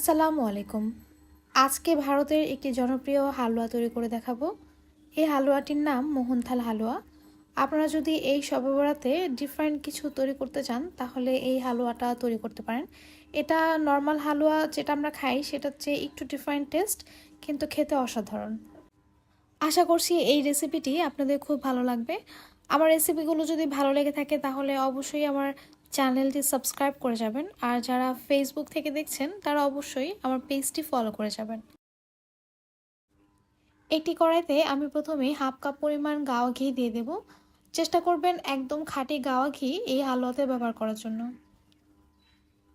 আসসালামু আলাইকুম। আজকে ভারতের একটি জনপ্রিয় হালুয়া তৈরি করে দেখাবো। এই হালুয়াটির নাম মোহনথাল হালুয়া। আপনারা যদি এই শবে বরাতে ডিফারেন্ট কিছু তৈরি করতে চান তাহলে এই হালুয়াটা তৈরি করতে পারেন। এটা নর্মাল হালুয়া যেটা আমরা খাই সেটার চেয়ে একটু ডিফারেন্ট টেস্ট, কিন্তু খেতে অসাধারণ। আশা করছি এই রেসিপিটি আপনাদের খুব ভালো লাগবে। আমার রেসিপিগুলো যদি ভালো লেগে থাকে তাহলে অবশ্যই আমার চ্যানেলটি সাবস্ক্রাইব করে যাবেন, আর যারা ফেসবুক থেকে দেখছেন তারা অবশ্যই আমার পেজটি ফলো করে যাবেন। একটি কড়াইতে আমি প্রথমে হাফ কাপ পরিমাণ গাওয়া ঘি দিয়ে দেব। চেষ্টা করবেন একদম খাঁটি গাওয়া ঘি এই হালুয়াতে ব্যবহার করার জন্য।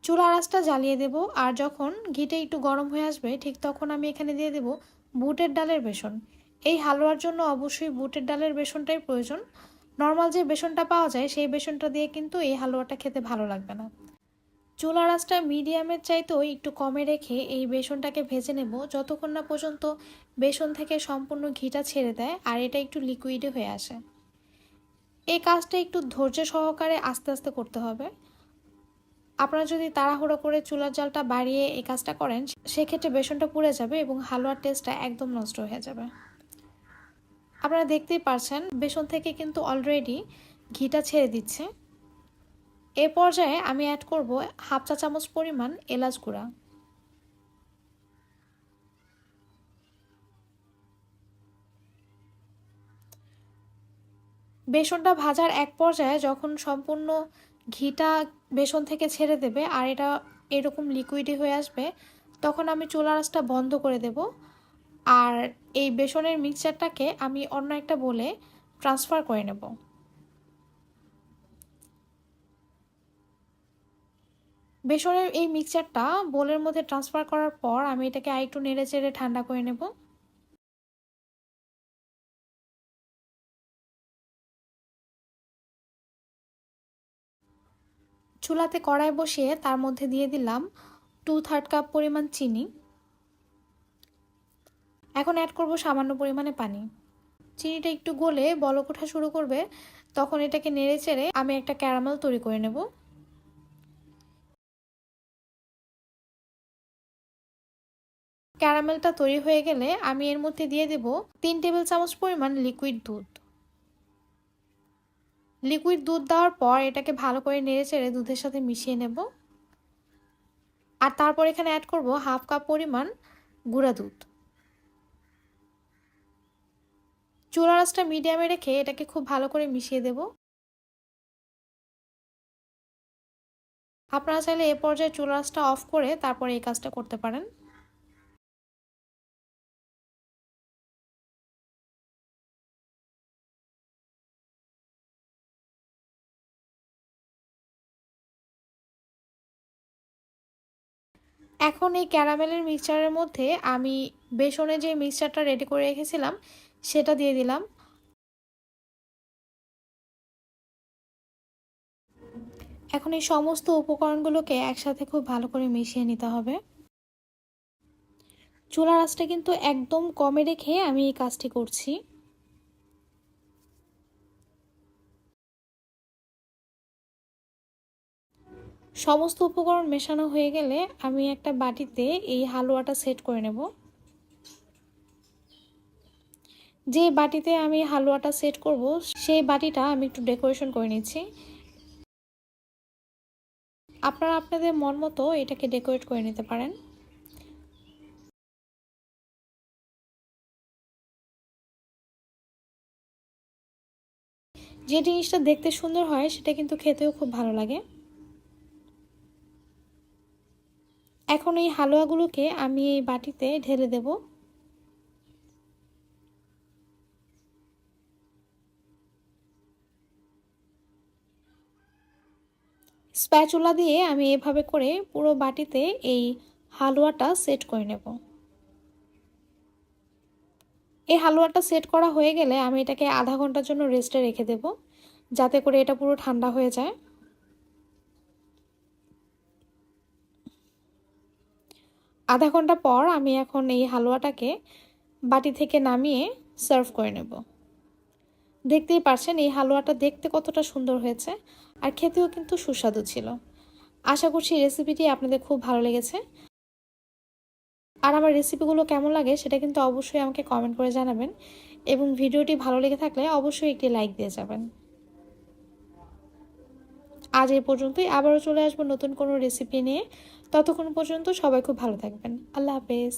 চুলার আঁচটা জ্বালিয়ে দেব, আর যখন ঘিটা একটু গরম হয়ে আসবে ঠিক তখন আমি এখানে দিয়ে দেব বুটের ডালের বেসন। এই হালুয়ার জন্য অবশ্যই বুটের ডালের বেসনটাই প্রয়োজন। নর্মাল যে বেসনটা পাওয়া যায় সেই বেসনটা দিয়ে কিন্তু এই হালুয়াটা খেতে ভালো লাগবে না। চুলার আঁচটা মিডিয়ামের চাইতেও একটু কমে রেখে এই বেসনটাকে ভেজে নেব যতক্ষণ না পর্যন্ত বেসন থেকে সম্পূর্ণ ঘিটা ছেড়ে দেয় আর এটা একটু লিকুইডে হয়ে আসে। এই কাজটা একটু ধৈর্য সহকারে আস্তে আস্তে করতে হবে। আপনারা যদি তাড়াহুড়ো করে চুলার জালটা বাড়িয়ে এই কাজটা করেন সেক্ষেত্রে বেসনটা পুড়ে যাবে এবং হালুয়ার টেস্টটা একদম নষ্ট হয়ে যাবে। আপনারা দেখতেই পারছেন বেসন থেকে কিন্তু অলরেডি ঘিটা ছেড়ে দিচ্ছে। এ পর্যায়ে আমি অ্যাড করব হাফ চা চামচ পরিমাণ এলাচ গুঁড়া। বেসনটা ভাজার এক পর্যায়ে যখন সম্পূর্ণ ঘিটা বেসন থেকে ছেড়ে দেবে আর এটা এরকম লিকুইডি হয়ে আসবে তখন আমি চুলার আঁচটা বন্ধ করে দেব, আর এই বেসনের মিক্সচারটাকে আমি অন্য একটা বোলে ট্রান্সফার করে নেব। বেসনের এই মিক্সচারটা বোলের মধ্যে ট্রান্সফার করার পর আমি এটাকে আরেকটু নেড়ে চেড়ে ঠান্ডা করে নেব। চুলাতে কড়াই বসিয়ে তার মধ্যে দিয়ে দিলাম 2/3 কাপ পরিমাণ চিনি। এখন অ্যাড করব সামান্য পরিমাণে পানি। চিনিটা একটু গলে বলক ওঠা শুরু করবে তখন এটাকে নেড়ে চেড়ে আমি একটা ক্যারামেল তৈরি করে নেব। ক্যারামেলটা তৈরি হয়ে গেলে আমি এর মধ্যে দিয়ে দেব 3 টেবিল চামচ পরিমাণ লিকুইড দুধ। লিকুইড দুধ দেওয়ার পর এটাকে ভালো করে নেড়ে চেড়ে দুধের সাথে মিশিয়ে নেব। আর তারপর এখানে অ্যাড করব হাফ কাপ পরিমাণ গুঁড়া দুধ। চুলার আঁচটা মিডিয়ামে রেখে এটাকে খুব ভালো করে মিশিয়ে দেব। আপনারা চাইলে এ পর্যায়ে চুলার আঁচটা অফ করে তারপর এই কাজটা করতে পারেন। এখন এই ক্যারামেলের মিক্সচারের মধ্যে আমি বেসনে যে মিক্সচারটা রেডি করে রেখেছিলাম সেটা দিয়ে দিলাম। এখন এই সমস্ত উপকরণগুলোকে একসাথে খুব ভালো করে মিশিয়ে নিতে হবে। চুলার আঁচটা কিন্তু একদম কমে রেখে আমি এই কাজটি করছি। সমস্ত উপকরণ মেশানো হয়ে গেলে আমি একটা বাটিতে এই হালুয়াটা সেট করে নেব। যে বাটিতে আমি হালুয়াটা সেট করব সেই বাটিটা আমি একটু ডেকোরেশন করে নিচ্ছি। আপনারা আপনাদের মন মতো এটাকে ডেকোরেট করে নিতে পারেন। যে জিনিসটা দেখতে সুন্দর হয় সেটা কিন্তু খেতেও খুব ভালো লাগে। এখন এই হালুয়াগুলোকে আমি এই বাটিতে ঢেলে দেব। স্প্যাচুলা দিয়ে আমি এভাবে করে পুরো বাটিতে এই হালুয়াটা সেট করে নেব। এই হালুয়াটা সেট করা হয়ে গেলে আমি এটাকে আধা ঘন্টার জন্য রেস্টে রেখে দেব যাতে করে এটা পুরো ঠান্ডা হয়ে যায়। আধা ঘন্টা পর আমি এখন এই হালুয়াটাকে বাটি থেকে নামিয়ে সার্ভ করে নেব। দেখতেই পারছেন এই হালুয়াটা দেখতে কতটা সুন্দর হয়েছে আর খেতেও কিন্তু সুস্বাদু ছিল। আশা করছি রেসিপিটি আপনাদের খুব ভালো লেগেছে। আর আমার রেসিপিগুলো কেমন লাগে সেটা কিন্তু অবশ্যই আমাকে কমেন্ট করে জানাবেন, এবং ভিডিওটি ভালো লেগে থাকলে অবশ্যই একটি লাইক দিয়ে যাবেন। আজ এই পর্যন্তই, আবারও চলে আসবো নতুন কোনো রেসিপি নিয়ে। ততক্ষণ পর্যন্ত সবাই খুব ভালো থাকবেন। আল্লাহ হাফেজ।